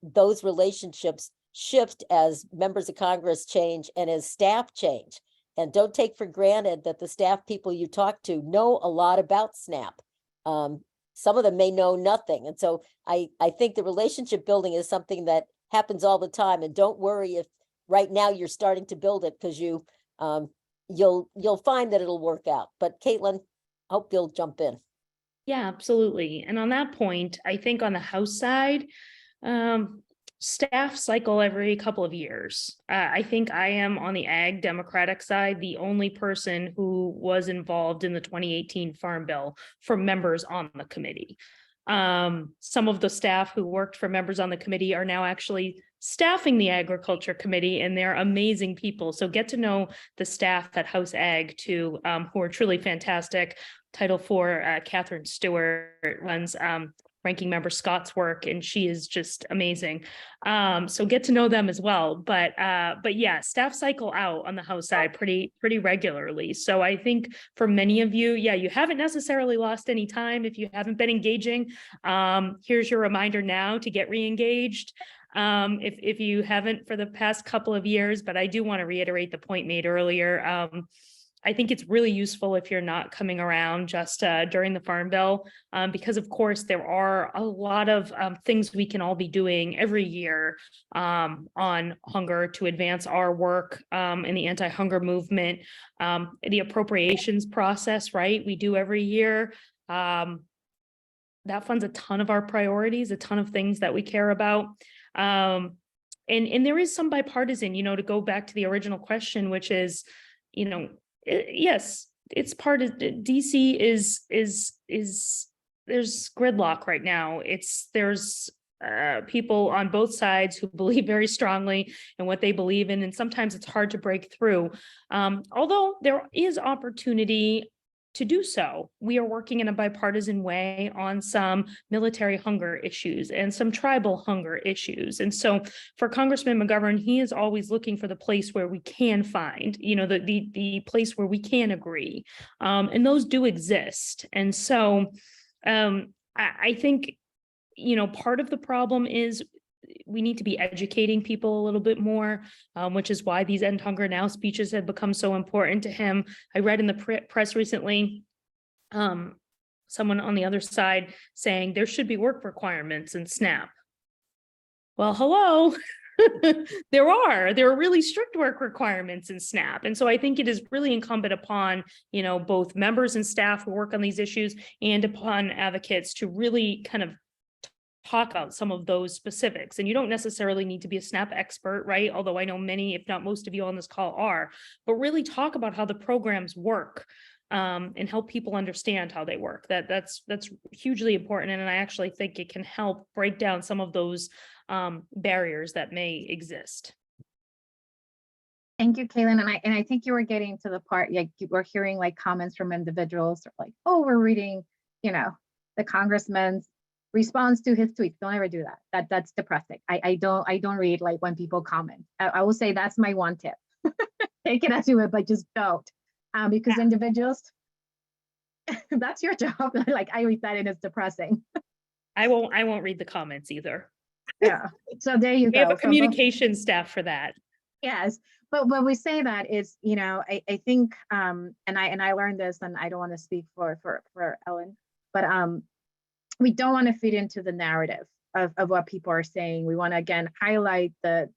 those relationships shift as members of Congress change and as staff change. And don't take for granted that the staff people you talk to know a lot about SNAP. Some of them may know nothing. And so I think the relationship building is something that happens all the time. And don't worry if right now you're starting to build it, because you'll find that it'll work out. But Caitlin, I hope you'll jump in. Yeah, absolutely. And on that point, I think on the House side, staff cycle every couple of years. I think I am on the Ag Democratic side, the only person who was involved in the 2018 Farm Bill for members on the committee. Some of the staff who worked for members on the committee are now actually staffing the Agriculture Committee, and they're amazing people. So get to know the staff at House Ag too, who are truly fantastic. Title IV, Catherine Stewart runs Ranking Member Scott's work, and she is just amazing. So get to know them as well. But yeah, staff cycle out on the House side pretty regularly. So I think for many of you, yeah, you haven't necessarily lost any time if you haven't been engaging. Here's your reminder now to get re-engaged. If you haven't for the past couple of years, but I do want to reiterate the point made earlier. I think it's really useful if you're not coming around just during the Farm Bill, because of course there are a lot of things we can all be doing every year on hunger to advance our work in the anti-hunger movement. The appropriations process, right? We do every year. That funds a ton of our priorities, a ton of things that we care about. And there is some bipartisan, to go back to the original question, which is, yes, it's part of DC is there's gridlock right now. There's people on both sides who believe very strongly in what they believe in, and sometimes it's hard to break through. Although there is opportunity to do so. We are working in a bipartisan way on some military hunger issues and some tribal hunger issues. And so for Congressman McGovern, he is always looking for the place where we can find, the place where we can agree. And those do exist. And so I think, part of the problem is we need to be educating people a little bit more, which is why these End Hunger Now speeches have become so important to him. I read in the press recently, someone on the other side saying there should be work requirements in SNAP. Well, hello, there are really strict work requirements in SNAP. And so I think it is really incumbent upon, both members and staff who work on these issues and upon advocates to really kind of talk about some of those specifics. And you don't necessarily need to be a SNAP expert, right? Although I know many, if not most of you on this call are, but really talk about how the programs work and help people understand how they work. That's hugely important. And I actually think it can help break down some of those barriers that may exist. Thank you, Kaylin. And I think you were getting to the part, like you were hearing like comments from individuals like, oh, we're reading, the congressman's response to his tweets. Don't ever do that. That's depressing. I don't read like when people comment. I will say that's my one tip. Take it as you would, but just don't. because individuals, that's your job. Like I read that and it's depressing. I won't read the comments either. Yeah. So there you We go. have a So communication staff for that. yes, but when we say that is, you know, I think, and I learned this, and I don't want to speak for Ellen, but we don't want to feed into the narrative of what people are saying. We want to again highlight the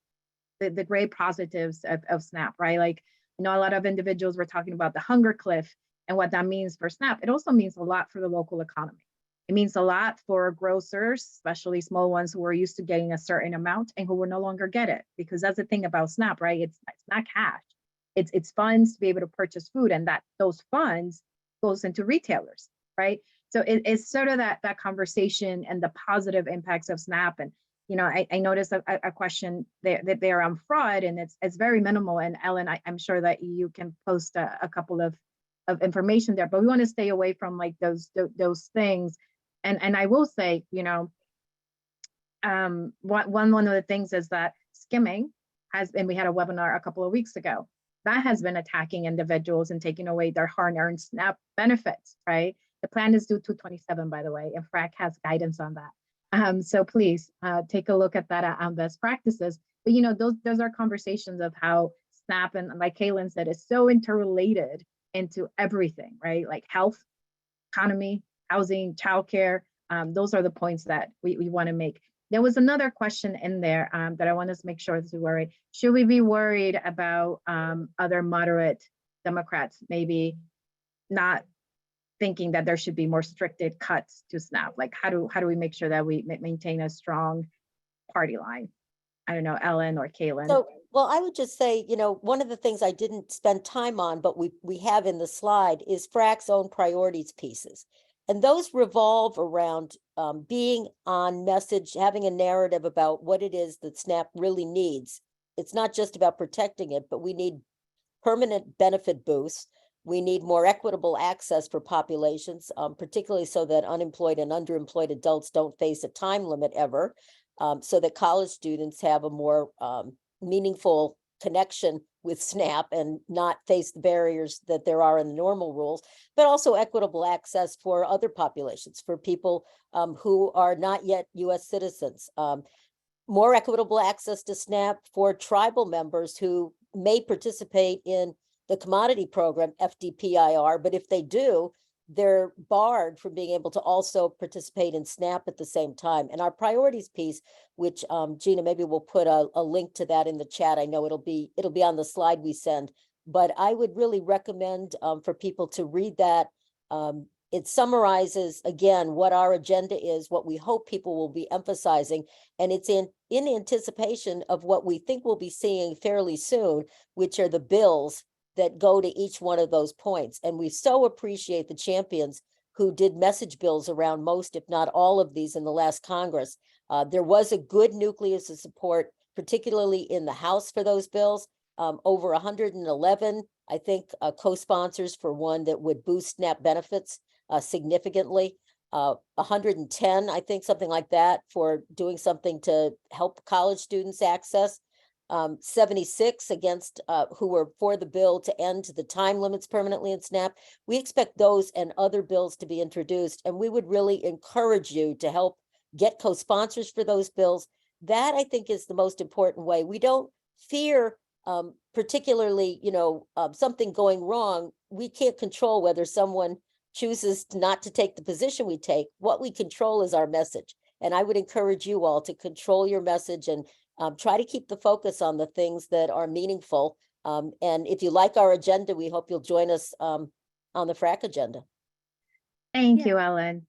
great positives of SNAP, right? Like, you know, a lot of individuals were talking about the hunger cliff and what that means for SNAP. It also means a lot for the local economy. It means a lot for grocers, especially small ones who are used to getting a certain amount and who will no longer get it, because that's the thing about SNAP, right? It's not cash. It's funds to be able to purchase food, and that those funds goes into retailers, right? So it's sort of that conversation and the positive impacts of SNAP. And you know, I noticed a question there on fraud, and it's very minimal. And Ellen, I'm sure that you can post a couple of information there, but we want to stay away from like those things. And I will say, you know, one of the things is that skimming has been, we had a webinar a couple of weeks ago, that has been attacking individuals and taking away their hard-earned SNAP benefits, right? The plan is due 2/27, by the way, and FRAC has guidance on that. So please take a look at that on best practices. But you know, those are conversations of how SNAP, and like Kaylin said, is so interrelated into everything, right? Like health, economy, housing, childcare. Those are the points that we want to make. There was another question in there that I want to make sure that we worry. Should we be worried about other moderate Democrats maybe not thinking that there should be more restricted cuts to SNAP? Like how do we make sure that we maintain a strong party line? I don't know, Ellen or Kaylin. So, well, I would just say, you know, one of the things I didn't spend time on, but we have in the slide is FRAC's own priorities pieces. And those revolve around being on message, having a narrative about what it is that SNAP really needs. It's not just about protecting it, but we need permanent benefit boosts. We need more equitable access for populations, particularly so that unemployed and underemployed adults don't face a time limit ever, so that college students have a more meaningful connection with SNAP and not face the barriers that there are in the normal rules, but also equitable access for other populations, for people who are not yet US citizens. More equitable access to SNAP for tribal members who may participate in the commodity program, FDPIR, but if they do, they're barred from being able to also participate in SNAP at the same time. And our priorities piece, which Gina, maybe we'll put a link to that in the chat. I know it'll be on the slide we send, but I would really recommend for people to read that. It summarizes again what our agenda is, what we hope people will be emphasizing, and it's in anticipation of what we think we'll be seeing fairly soon, which are the bills that go to each one of those points. And we so appreciate the champions who did message bills around most, if not all of these in the last Congress. There was a good nucleus of support, particularly in the House for those bills. Over 111, I think, co-sponsors for one that would boost SNAP benefits significantly. 110, I think, something like that, for doing something to help college students access. 76 against who were for the bill to end the time limits permanently in SNAP. We expect those and other bills to be introduced, and we would really encourage you to help get co-sponsors for those bills. That, I think, is the most important way. We don't fear particularly, you know, something going wrong. We can't control whether someone chooses not to take the position we take. What we control is our message. And I would encourage you all to control your message and try to keep the focus on the things that are meaningful. And if you like our agenda, we hope you'll join us on the FRAC agenda. Thank you, Ellen.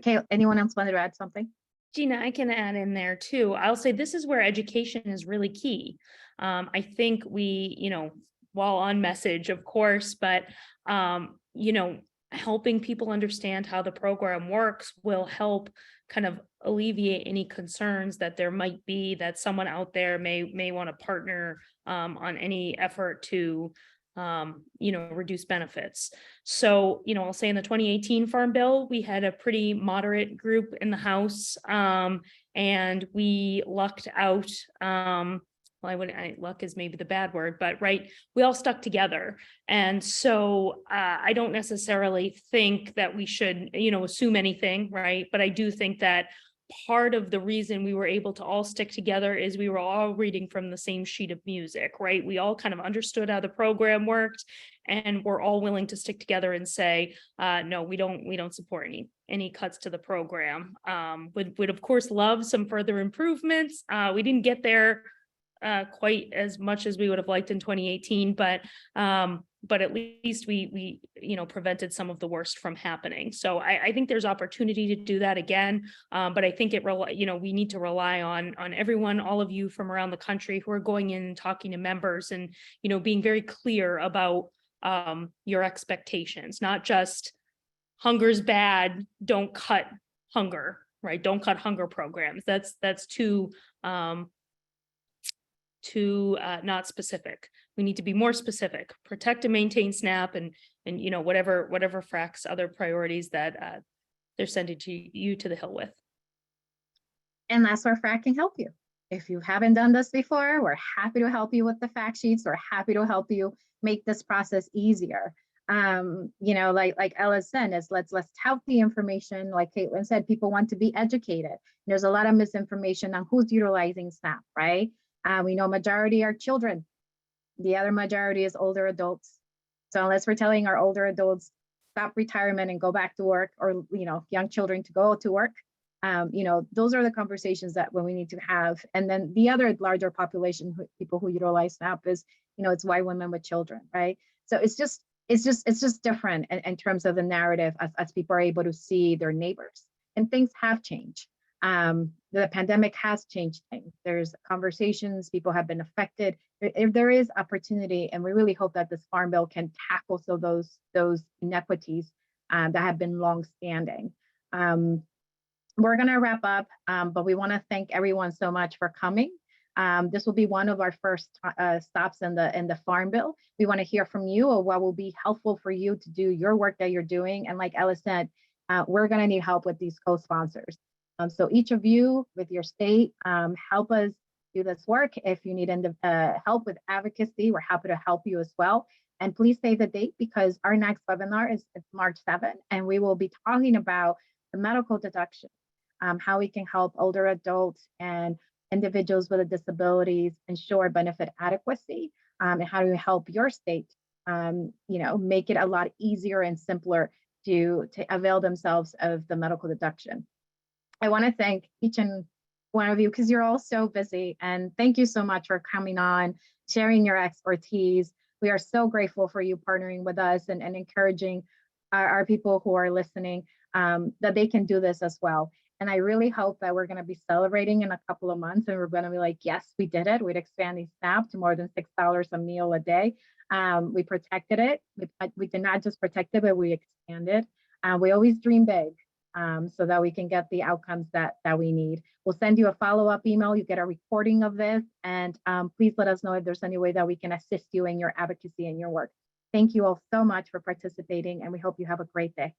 Kay, anyone else wanted to add something? Gina, I can add in there too. I'll say this is where education is really key. I think we, you know, while on message, of course, but, you know, helping people understand how the program works will help kind of alleviate any concerns that there might be, that someone out there may want to partner on any effort to you know, reduce benefits. So, you know, I'll say in the 2018 Farm Bill, we had a pretty moderate group in the House, and we lucked out. luck is maybe the bad word, but right, we all stuck together. And so I don't necessarily think that we should, assume anything, right? But I do think that part of the reason we were able to all stick together is we were all reading from the same sheet of music, right? We all kind of understood how the program worked, and we're all willing to stick together and say, no, we don't support any cuts to the program. Would of course love some further improvements. We didn't get there quite as much as we would have liked in 2018, but at least we prevented some of the worst from happening. So I think there's opportunity to do that again, but I think we need to rely on everyone, all of you from around the country who are going in and talking to members and being very clear about your expectations, not just hunger's bad, don't cut hunger, right? Don't cut hunger programs. That's too not specific. We need to be more specific, protect and maintain SNAP and whatever FRAC's other priorities that they're sending you to the hill with. And that's where FRAC can help you. If you haven't done this before, we're happy to help you with the fact sheets. We're happy to help you make this process easier. Like Ella said, is let's tout the information. Like Caitlin said, people want to be educated. There's a lot of misinformation on who's utilizing SNAP, right? We know majority are children. The other majority is older adults. So unless we're telling our older adults, stop retirement and go back to work, or, young children to go to work, those are the conversations that we need to have. And then the other larger population, people who utilize SNAP is, it's white women with children, right? So it's just different in terms of the narrative as people are able to see their neighbors, and things have changed. The pandemic has changed things. There's conversations, people have been affected. There is opportunity, and we really hope that this Farm Bill can tackle some of those inequities that have been longstanding. We're going to wrap up, but we want to thank everyone so much for coming. This will be one of our first stops in the Farm Bill. We want to hear from you or what will be helpful for you to do your work that you're doing. And like Ella said, we're going to need help with these co-sponsors. So each of you with your state, help us do this work. If you need help with advocacy, we're happy to help you as well. And please save the date, because our next webinar is March 7th, and we will be talking about the medical deduction, how we can help older adults and individuals with disabilities ensure benefit adequacy, and how do we help your state, make it a lot easier and simpler to avail themselves of the medical deduction. I want to thank each and one of you, because you're all so busy, and thank you so much for coming on, sharing your expertise. We are so grateful for you partnering with us and encouraging our people who are listening that they can do this as well. And I really hope that we're going to be celebrating in a couple of months, and we're going to be like, yes, we did it. We'd expanding SNAP to more than $6 a meal a day. We protected it. We did not just protect it, but we expanded. We always dream big, so that we can get the outcomes that we need. We'll send you a follow-up email. You get a recording of this, and please let us know if there's any way that we can assist you in your advocacy and your work. Thank you all so much for participating, and we hope you have a great day.